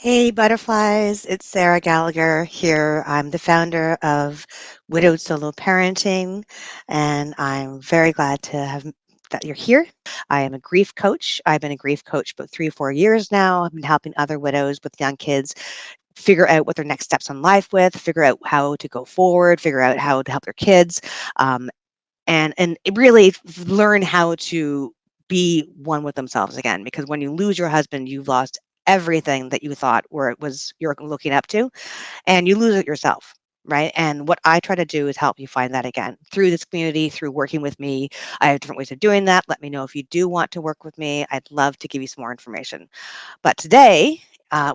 Hey, butterflies. It's Sarah Gallagher here. I'm the founder of Widowed Solo Parenting, and I'm very glad to have that you're here. I am a grief coach. I've been a grief coach about 3 or 4 years now. I've been helping other widows with young kids figure out what their next steps in life with, figure out how to go forward, figure out how to help their kids, um, and really learn how to be one with themselves again. Because when you lose your husband, you've lost everything that you thought where it was you're looking up to, and you lose it yourself. Right. And what I try to do is help you find that again through this community, through working with me. I have different ways of doing that. Let me know if you do want to work with me. I'd love to give you some more information. But today,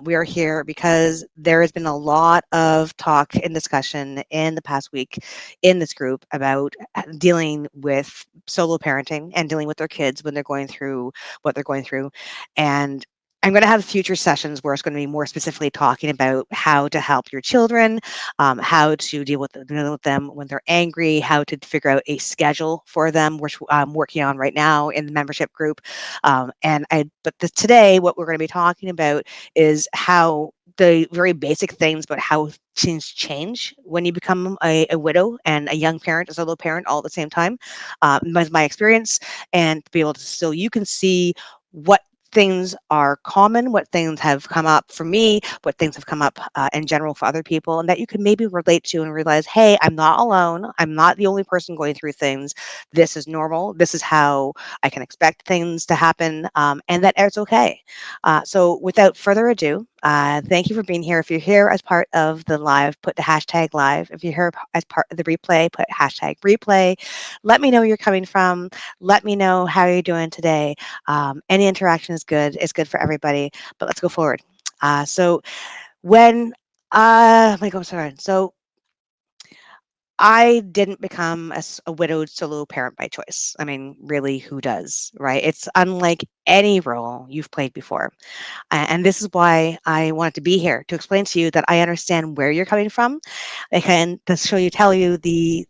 we are here because there has been a lot of talk and discussion in the past week in this group about dealing with solo parenting and dealing with their kids when they're going through what they're going through. And I'm going to have future sessions where it's going to be more specifically talking about how to help your children, how to deal with them when they're angry, how to figure out a schedule for them, which I'm working on right now in the membership group. Today, what we're going to be talking about is how the very basic things about how things change when you become a widow and a young parent, a solo parent, all at the same time. My experience, and to be able to so you can see what things are common, what things have come up for me, what things have come up in general for other people, and that you can maybe relate to and realize, hey, I'm not alone. I'm not the only person going through things. This is normal. This is how I can expect things to happen, and that it's okay. So without further ado, thank you for being here. If you're here as part of the live, put the hashtag live. If you're here as part of the replay, put hashtag replay. Let me know where you're coming from. Let me know how you're doing today. Any interaction is good. It's good for everybody. But let's go forward. So when let me go. Sorry. So I didn't become a widowed solo parent by choice. I mean, really, who does, right? It's unlike any role you've played before. And this is why I wanted to be here to explain to you that I understand where you're coming from. I can to show you, tell you the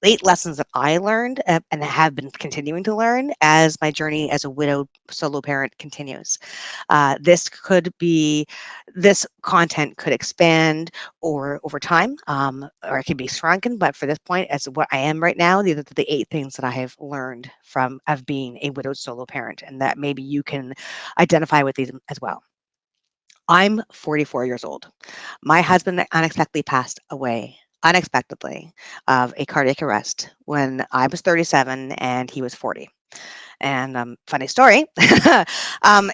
8 lessons that I learned and have been continuing to learn as my journey as a widowed solo parent continues. This could be, this content could expand or over time, or it can be shrunken. But for this point, as what I am right now, these are the 8 things that I have learned from of being a widowed solo parent, and that maybe you can identify with these as well. I'm 44 years old. My husband unexpectedly passed away unexpectedly of a cardiac arrest when I was 37 and he was 40. And funny story,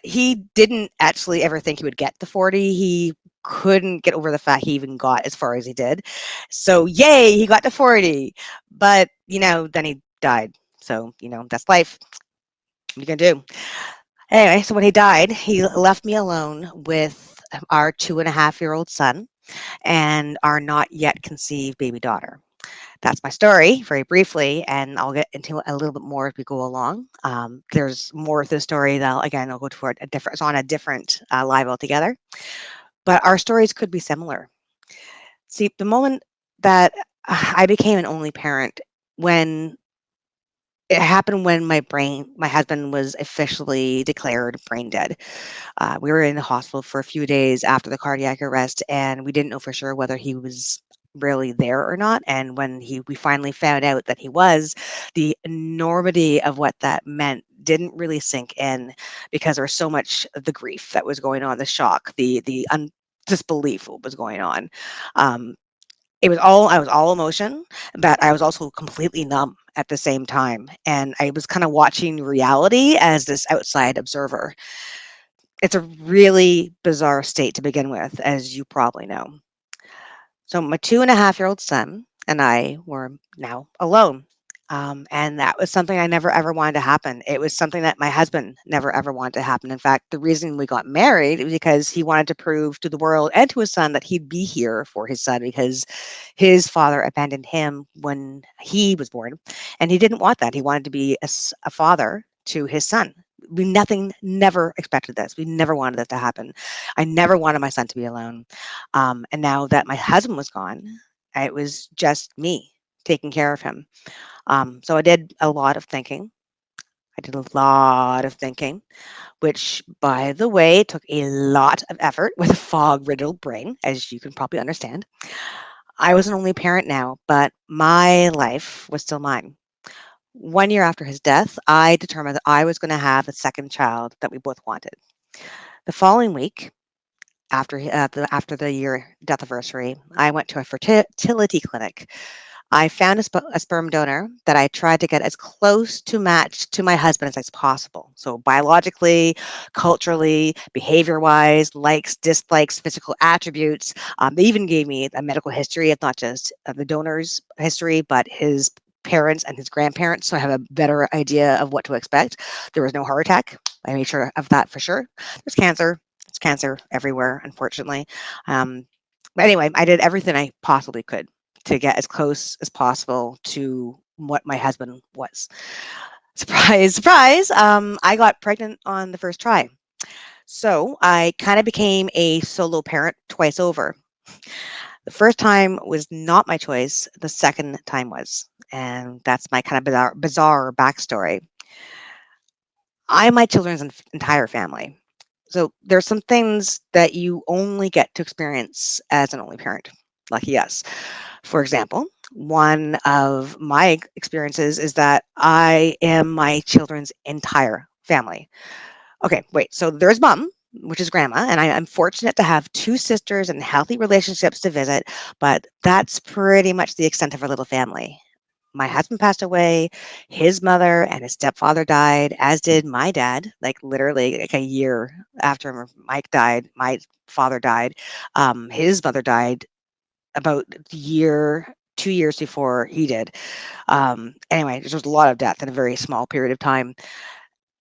he didn't actually ever think he would get to 40. He couldn't get over the fact he even got as far as he did. So, yay, he got to 40. But, then he died. So, that's life. What are you going to do? Anyway, so when he died, he left me alone with our 2.5-year-old son and our not yet conceived baby daughter. That's my story, very briefly, and I'll get into a little bit more as we go along. There's more of the story that I'll go toward a different. It's on a different live altogether, but our stories could be similar. See, the moment that I became an only parent, when it happened when my husband was officially declared brain dead. We were in the hospital for a few days after the cardiac arrest, and we didn't know for sure whether he was really there or not. And when we finally found out that he was, the enormity of what that meant didn't really sink in because there was so much of the grief that was going on, the shock, the disbelief of what was going on. Um, I was all emotion, but I was also completely numb at the same time. And I was kind of watching reality as this outside observer. It's a really bizarre state to begin with, as you probably know. So my 2.5-year-old son and I were now alone. And that was something I never ever wanted to happen. It was something that my husband never ever wanted to happen. In fact, the reason we got married was because he wanted to prove to the world and to his son that he'd be here for his son because his father abandoned him when he was born. And he didn't want that. He wanted to be a father to his son. Never expected this. We never wanted that to happen. I never wanted my son to be alone. And now that my husband was gone, it was just me taking care of him. So I did a lot of thinking. I did a lot of thinking, which, by the way, took a lot of effort with a fog riddled brain, as you can probably understand. I was an only parent now, but my life was still mine. 1 year after his death, I determined that I was going to have a second child that we both wanted. The following week, after the year death anniversary, I went to a fertility clinic. I found a sperm donor that I tried to get as close to match to my husband as possible. So biologically, culturally, behavior-wise, likes, dislikes, physical attributes. They even gave me a medical history of not just the donor's history, but his parents and his grandparents, so I have a better idea of what to expect. There was no heart attack. I made sure of that for sure. There's cancer. There's cancer everywhere, unfortunately. Um, but anyway, I did everything I possibly could to get as close as possible to what my husband was. Surprise, surprise. I got pregnant on the first try. So I kind of became a solo parent twice over. The first time was not my choice, the second time was. And that's my kind of bizarre backstory. I'm my children's entire family. So there's some things that you only get to experience as an only parent. Lucky us. For example, one of my experiences is that I am my children's entire family. Okay, wait. So there's mom, which is grandma, and I'm fortunate to have two sisters and healthy relationships to visit, but that's pretty much the extent of our little family. My husband passed away, his mother and his stepfather died, as did my dad, like literally like a year after Mike died, my father died. His mother died about the year 2 years before he did. Anyway, there's just a lot of death in a very small period of time.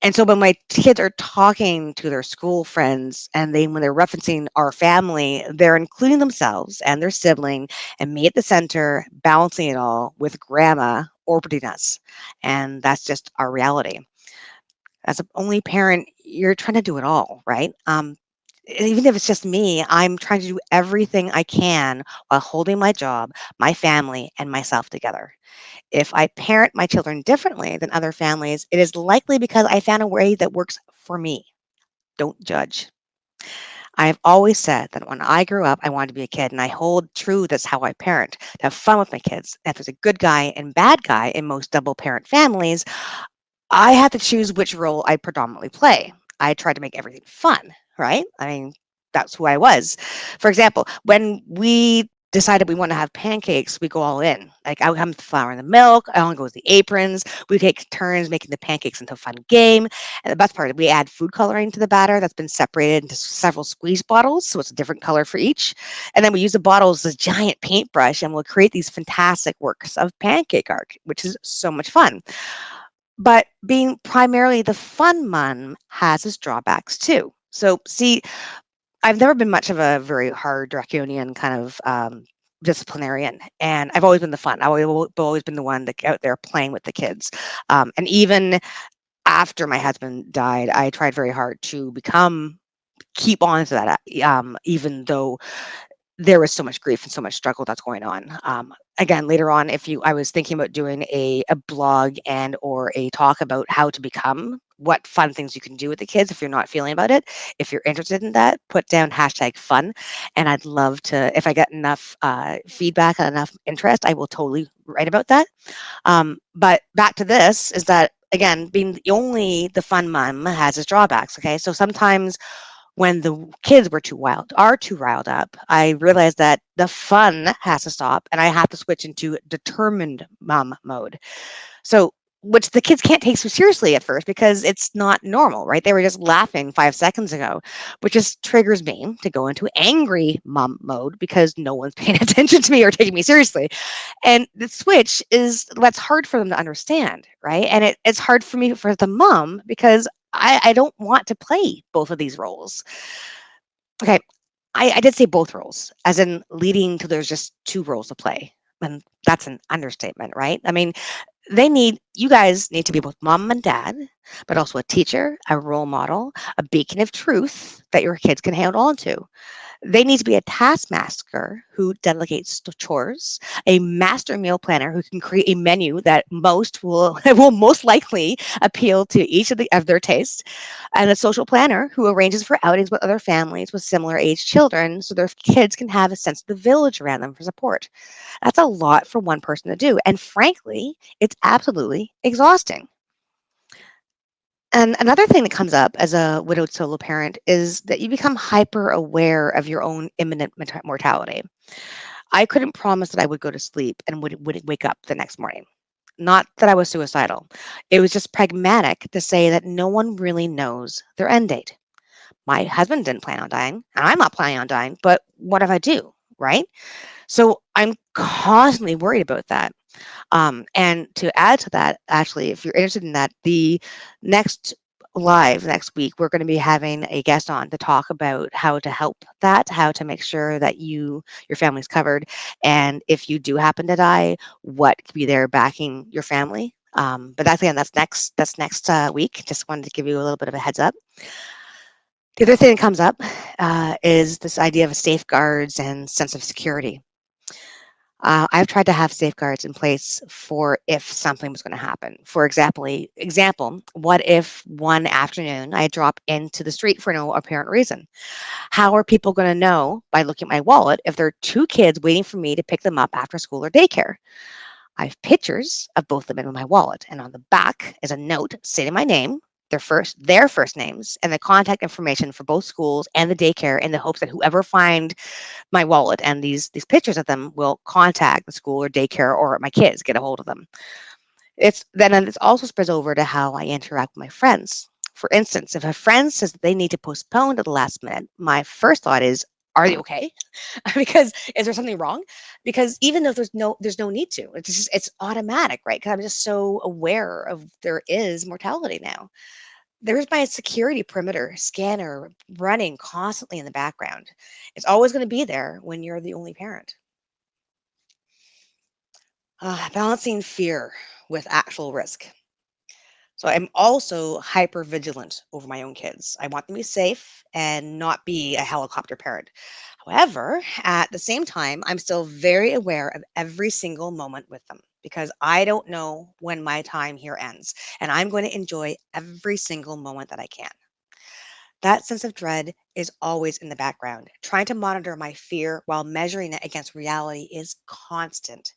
And so when my kids are talking to their school friends and when they're referencing our family, they're including themselves and their sibling and me at the center, balancing it all with grandma orbiting us. And that's just our reality. As an only parent, you're trying to do it all, right? Even if it's just me, I'm trying to do everything I can while holding my job, my family, and myself together. If I parent my children differently than other families, it is likely because I found a way that works for me. Don't judge. I have always said that when I grew up, I wanted to be a kid, and I hold true that's how I parent, to have fun with my kids. And if there's a good guy and bad guy in most double parent families, I had to choose which role I predominantly play. I tried to make everything fun, right? I mean, that's who I was. For example, when we decided we want to have pancakes, we go all in. Like I would come with the flour and the milk. I only go with the aprons. We take turns making the pancakes into a fun game. And the best part, we add food coloring to the batter that's been separated into several squeeze bottles, so it's a different color for each. And then we use the bottles as a giant paintbrush, and we'll create these fantastic works of pancake art, which is so much fun. But being primarily the fun mom has its drawbacks too. So, see, I've never been much of a very hard draconian kind of disciplinarian, and I've always been the fun. I've always been the one that out there playing with the kids. And even after my husband died, I tried very hard to keep on to that, even though there was so much grief and so much struggle that's going on. Again, later on, I was thinking about doing a blog and or a talk about how to become, what fun things you can do with the kids if you're not feeling about it. If you're interested in that, put down hashtag fun, and I'd love to. If I get enough feedback and enough interest, I will totally write about that. But back to this is that again, being the fun mom has its drawbacks. Okay, so sometimes when the kids are too riled up, I realized that the fun has to stop and I have to switch into determined mom mode. So, which the kids can't take so seriously at first because it's not normal, right? They were just laughing 5 seconds ago, which just triggers me to go into angry mom mode because no one's paying attention to me or taking me seriously. And the switch is what's hard for them to understand, right? And it's hard for me for the mom because I don't want to play both of these roles. Okay, I did say both roles, as in leading to there's just two roles to play. And that's an understatement, right? I mean, you guys need to be both mom and dad, but also a teacher, a role model, a beacon of truth that your kids can hold on to. They need to be a taskmaster who delegates the chores, a master meal planner who can create a menu that most will will most likely appeal to each of their tastes, and a social planner who arranges for outings with other families with similar age children so their kids can have a sense of the village around them for support. That's a lot for one person to do, and frankly, it's absolutely exhausting. And another thing that comes up as a widowed solo parent is that you become hyper aware of your own imminent mortality. I couldn't promise that I would go to sleep and would wake up the next morning. Not that I was suicidal. It was just pragmatic to say that no one really knows their end date. My husband didn't plan on dying, and I'm not planning on dying, but what if I do? Right? So I'm constantly worried about that. And to add to that, actually, if you're interested in that, the next next week, we're going to be having a guest on to talk about how to help that, how to make sure that your family's covered, and if you do happen to die, what could be there backing your family. But that's next week. Just wanted to give you a little bit of a heads up. The other thing that comes up is this idea of safeguards and sense of security. I've tried to have safeguards in place for if something was going to happen. For example, what if one afternoon I drop into the street for no apparent reason? How are people going to know by looking at my wallet if there are two kids waiting for me to pick them up after school or daycare? I have pictures of both of them in my wallet, and on the back is a note stating my name, their first names, and the contact information for both schools and the daycare, in the hopes that whoever find my wallet and these pictures of them will contact the school or daycare or my kids, get a hold of them. It also spreads over to how I interact with my friends. For instance, if a friend says that they need to postpone to the last minute, my first thought is, are they okay? Because is there something wrong? Because even though there's no need to, it's automatic, right? Because I'm just so aware of there is mortality now. There's my security perimeter scanner running constantly in the background. It's always going to be there when you're the only parent. Balancing fear with actual risk. So I'm also hyper vigilant over my own kids. I want them to be safe and not be a helicopter parent. However, at the same time, I'm still very aware of every single moment with them because I don't know when my time here ends. And I'm going to enjoy every single moment that I can. That sense of dread is always in the background. Trying to monitor my fear while measuring it against reality is constant.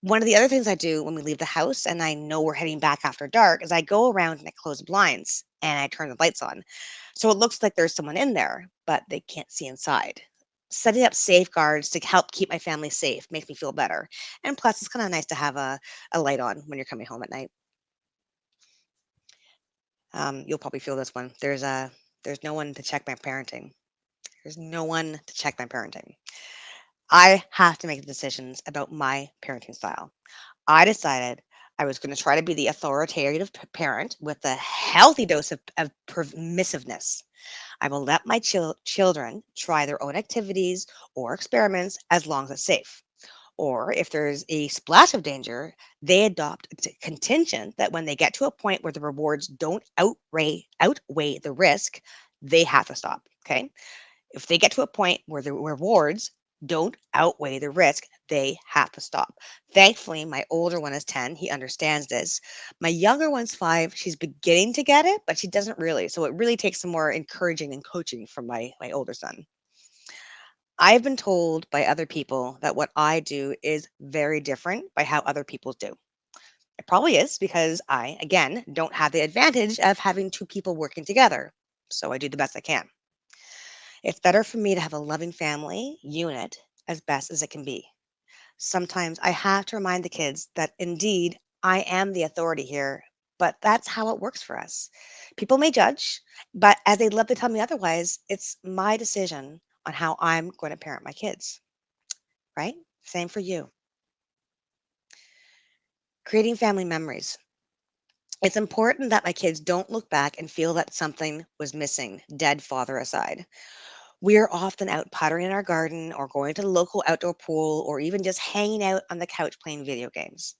One of the other things I do when we leave the house and I know we're heading back after dark is I go around and I close the blinds and I turn the lights on. So it looks like there's someone in there, but they can't see inside. Setting up safeguards to help keep my family safe makes me feel better. And plus, it's kind of nice to have a light on when you're coming home at night. You'll probably feel this one. There's no one to check my parenting. There's no one to check my parenting. I have to make decisions about my parenting style. I decided I was going to try to be the authoritative parent with a healthy dose of permissiveness. I will let my children try their own activities or experiments as long as it's safe. Or if there's a splash of danger, they adopt a contingent that when they get to a point where the rewards don't outweigh the risk, they have to stop. Okay. If they get to a point where the rewards don't outweigh the risk, they have to stop. Thankfully, my older one is 10. He understands this. My younger one's 5. She's beginning to get it, but she doesn't really. So it really takes some more encouraging and coaching from my older son. I've been told by other people that what I do is very different by how other people do. It probably is because I, again, don't have the advantage of having two people working together. So I do the best I can. It's better for me to have a loving family unit as best as it can be. Sometimes I have to remind the kids that indeed I am the authority here, but that's how it works for us. People may judge, but as they love to tell me otherwise, it's my decision on how I'm going to parent my kids, right? Same for you. Creating family memories. It's important that my kids don't look back and feel that something was missing, dead father aside. We are often out puttering in our garden or going to the local outdoor pool or even just hanging out on the couch playing video games.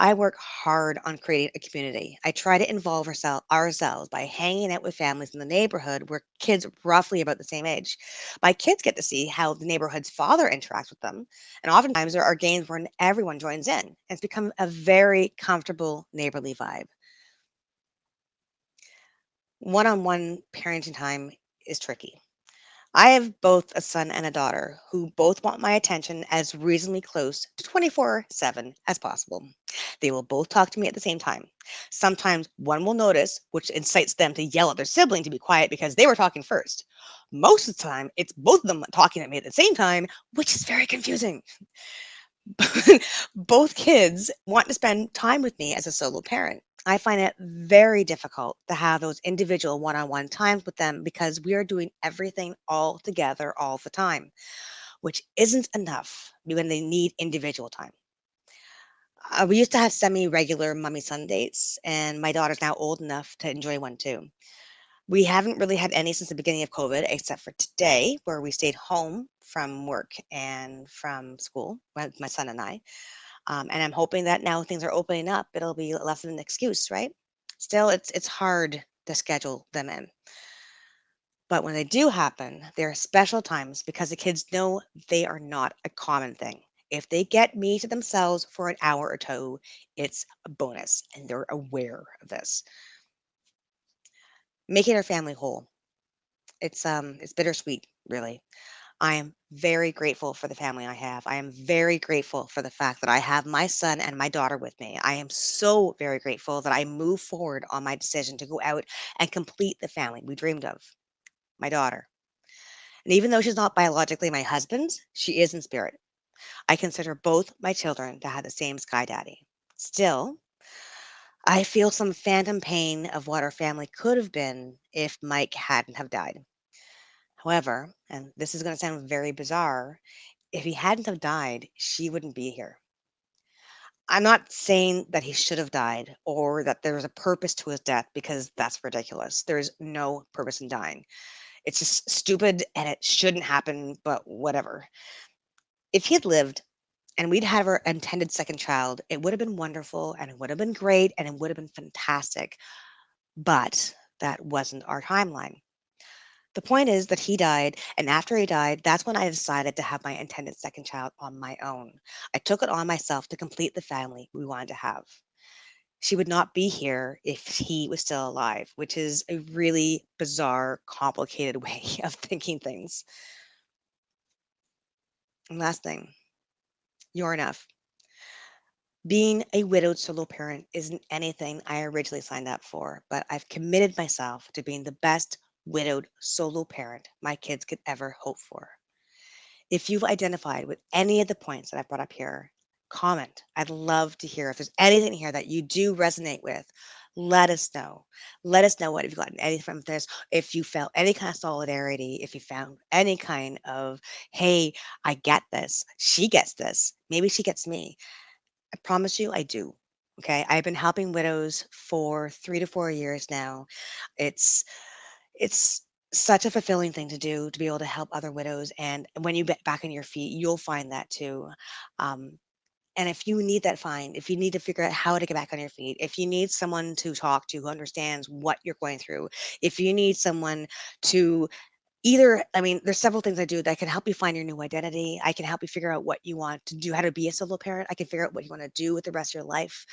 I work hard on creating a community. I try to involve ourselves by hanging out with families in the neighborhood where kids roughly about the same age. My kids get to see how the neighborhood's father interacts with them. And oftentimes there are games where everyone joins in. And it's become a very comfortable neighborly vibe. One on one parenting time is tricky. I have both a son and a daughter who both want my attention as reasonably close to 24/7 as possible. They will both talk to me at the same time. Sometimes one will notice, which incites them to yell at their sibling to be quiet because they were talking first. Most of the time, it's both of them talking at me at the same time, which is very confusing. Both kids want to spend time with me as a solo parent. I find it very difficult to have those individual one on one times with them because we are doing everything all together all the time, which isn't enough when they need individual time. We used to have semi regular mummy son dates, and my daughter's now old enough to enjoy one too. We haven't really had any since the beginning of COVID, except for today, where we stayed home from work and from school, my son and I. And I'm hoping that now things are opening up, it'll be less of an excuse, right? Still, it's hard to schedule them in. But when they do happen, they're special times because the kids know they are not a common thing. If they get me to themselves for an hour or two, it's a bonus, and they're aware of this. Making our family whole. It's bittersweet, really. I am very grateful for the family I have. I am very grateful for the fact that I have my son and my daughter with me. I am so very grateful that I moved forward on my decision to go out and complete the family we dreamed of, my daughter. And even though she's not biologically my husband's, she is in spirit. I consider both my children to have the same sky daddy. Still, I feel some phantom pain of what our family could have been if Mike hadn't have died. However, and this is going to sound very bizarre, if he hadn't have died, she wouldn't be here. I'm not saying that he should have died or that there was a purpose to his death because that's ridiculous. There's no purpose in dying. It's just stupid and it shouldn't happen, but whatever. If he had lived and we'd had our intended second child, it would have been wonderful and it would have been great and it would have been fantastic. But that wasn't our timeline. The point is that he died, and after he died, that's when I decided to have my intended second child on my own. I took it on myself to complete the family we wanted to have. She would not be here if he was still alive, which is a really bizarre, complicated way of thinking things. And last thing, you're enough. Being a widowed solo parent isn't anything I originally signed up for, but I've committed myself to being the best widowed solo parent my kids could ever hope for. If you've identified with any of the points that I brought up here, comment. I'd love to hear if there's anything here that you do resonate with. Let us know. Let us know what you've gotten any from this. If you felt any kind of solidarity, if you found any kind of, hey, I get this. She gets this. Maybe she gets me. I promise you, I do. Okay. I've been helping widows for 3 to 4 years now. It's it's such a fulfilling thing to do to be able to help other widows, and when you get back on your feet, you'll find that too. Um, and if you need that find, if you need to figure out how to get back on your feet, if you need someone to talk to who understands what you're going through, if you need someone to either, I mean, there's several things I do that can help you find your new identity. I can help you figure out what you want to do, how to be a solo parent. I can figure out what you want to do with the rest of your life.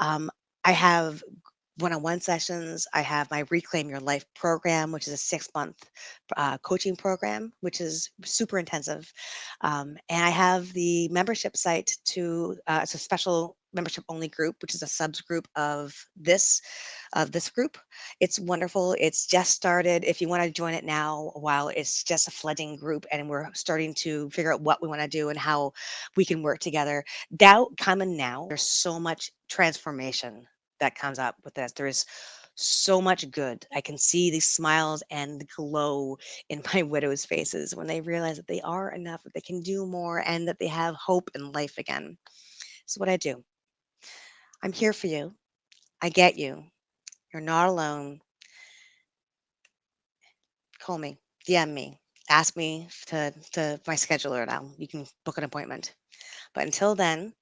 Um, I have one-on-one sessions. I have my Reclaim Your Life program, which is a 6-month coaching program, which is super intensive. And I have the membership site to, it's a special membership only group, which is a subs group of this group. It's wonderful. It's just started. If you want to join it now, while it's just a flooding group and we're starting to figure out what we want to do and how we can work together. Doubt coming now. There's so much transformation that comes up with this. There is so much good. I can see the smiles and the glow in my widows' faces when they realize that they are enough, that they can do more, and that they have hope in life again. It's what I do. I'm here for you. I get you. You're not alone. Call me, DM me, ask me to my scheduler now. You can book an appointment. But until then,